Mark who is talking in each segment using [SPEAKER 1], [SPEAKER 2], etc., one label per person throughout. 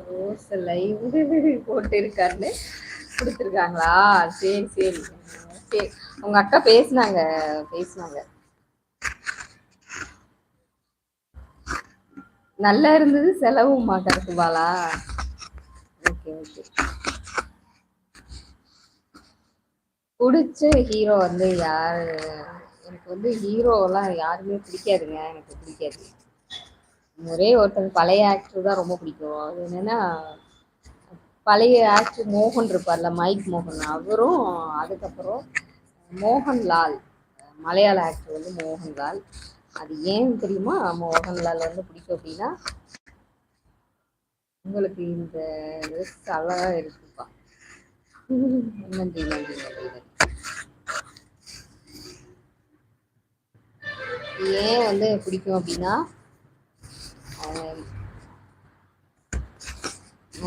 [SPEAKER 1] Rose live போட்டு இருக்காருன்னு கொடுத்துருக்காங்களா? சரி சரி சரி. உங்க அக்கா பேசுனாங்க பேசுனாங்க. நல்லா இருந்தது செலவுமா கருத்துபாலா? Okay okay. பிடிச்ச ஹீரோ வந்து யாரு? எனக்கு வந்து ஹீரோலாம் யாருமே பிடிக்காதுங்க. எனக்கு பிடிக்காது. ஒரே ஒருத்தர் பழைய ஆக்டர் தான் ரொம்ப பிடிக்கும். அது என்னன்னா பழைய ஆக்டர் மோகன் இருப்பார்ல, மைக் மோகன், அவரும். அதுக்கப்புறம் மோகன்லால், மலையாள ஆக்டர் வந்து மோகன்லால். அது ஏன் தெரியுமா மோகன்லால் வந்து பிடிக்கும் அப்படின்னா, உங்களுக்கு இந்த ட்ரெஸ் அழகா இருக்குப்பா. நன்றி நன்றி நன்றி நன்றி. ஏன் வந்து பிடிக்கும் அப்படின்னா,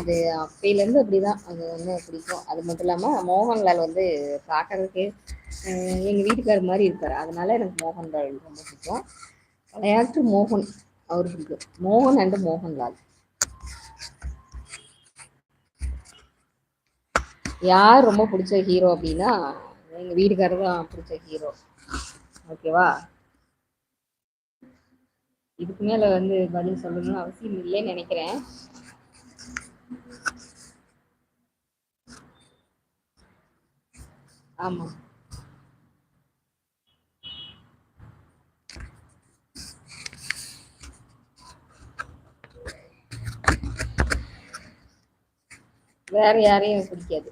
[SPEAKER 1] அது அப்பையிலேருந்து அப்படிதான். அது வந்து பிடிக்கும். அது மட்டும் இல்லாமல் மோகன்லால் வந்து பார்க்கறதுக்கு எங்கள் வீட்டுக்காரர் மாதிரி இருப்பார். அதனால எனக்கு மோகன்லால் ரொம்ப பிடிக்கும். விளையாட்டு மோகன் அவர் பிடிக்கும். மோகன் அண்டு மோகன்லால். யார் ரொம்ப பிடிச்ச ஹீரோ அப்படின்னா, எங்கள் வீட்டுக்காரர் தான் பிடிச்ச ஹீரோ. ஓகேவா? இதுக்கு மேலே வந்து பதில் சொல்லணும்னு அவசியம் இல்லைன்னு நினைக்கிறேன். ஆமாம். வேற யாரையும் பிடிக்காது.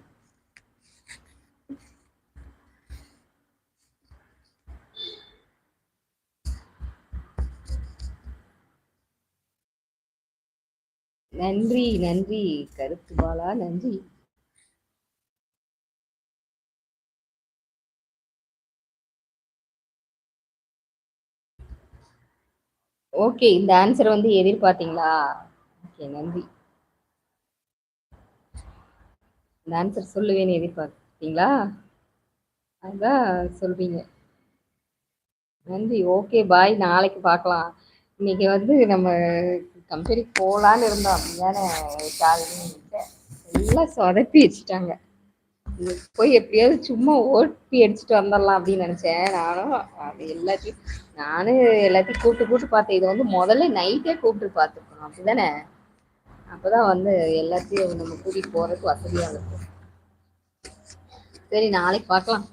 [SPEAKER 1] நன்றி நன்றி கருத்து பாலா, நன்றி. ஓகே, இந்த ஆன்சர் வந்து எதிர்பார்த்தீங்களா? ஓகே நன்றி. இந்த ஆன்சர் சொல்லுவேன்னு எதிர்பார்த்தீங்களா? அதான் சொல்வீங்க. நன்றி. Okay bye. நாளைக்கு பார்க்கலாம். இன்னைக்கு வந்து நம்ம கம்பெனிக்கு போகலான்னு இருந்தோம். அப்படிதானே ஷாலினி? எல்லாம் சொதப்பி வச்சுட்டாங்க. போய் எப்படியாவது சும்மா ஓட்டி அடிச்சுட்டு வந்துடலாம் அப்படின்னு நினைச்சேன். நானும் எல்லாத்தையும் கூப்பிட்டு பார்த்தேன். இதை வந்து முதல்ல நைட்டே கூப்பிட்டு பார்த்துருக்கணும். அப்படிதானே? அப்பதான் வந்து எல்லாத்தையும் நம்ம கூட்டிட்டு போறதுக்கு வசதியா இருக்கும். சரி, நாளைக்கு பார்க்கலாம்.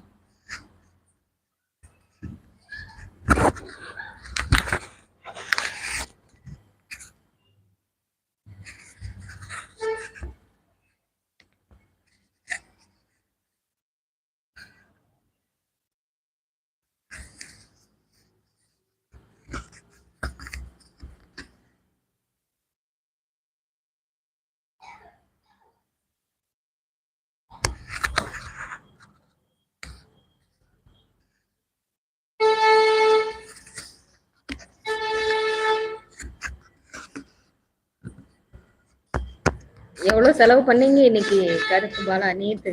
[SPEAKER 1] எவ்வளவு செலவு பண்ணீங்க இன்னைக்கு கருத்து பாலா? நேத்து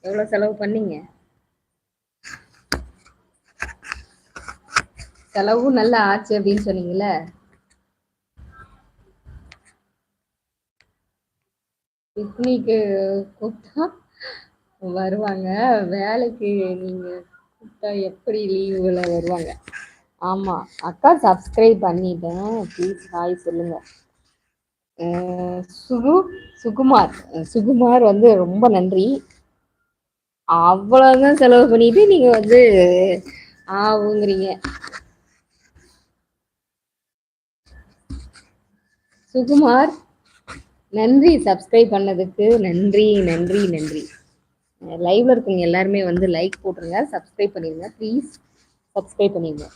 [SPEAKER 1] எவ்வளவு செலவு பண்ணீங்க? செலவும் நல்லா ஆச்சு அப்படின்னு சொன்னீங்கல்ல. பிக்னிக்கு கூப்பிட்டா வருவாங்க. வேலைக்கு நீங்க கூப்பிட்டா எப்படி லீவுல வருவாங்க? ஆமா, அக்கா சப்ஸ்கிரைப் பண்ணிட்டேன். ப்ளீஸ் ஹாய் சொல்லுங்க. சுகுமார் சுகுமார் வந்து ரொம்ப நன்றி. அவ்வளவுதான் செலவு பண்ணிட்டு நீங்க வந்து ஆவுங்கிறீங்க. சுகுமார் நன்றி, சப்ஸ்கிரைப் பண்ணதுக்கு நன்றி நன்றி நன்றி. லைவ்ல இருக்கவங்க எல்லாருமே வந்து லைக் போட்டுருங்க, சப்ஸ்கிரைப் பண்ணிருங்க ப்ளீஸ். சப்ஸ்கிரைப் பண்ணிருங்க.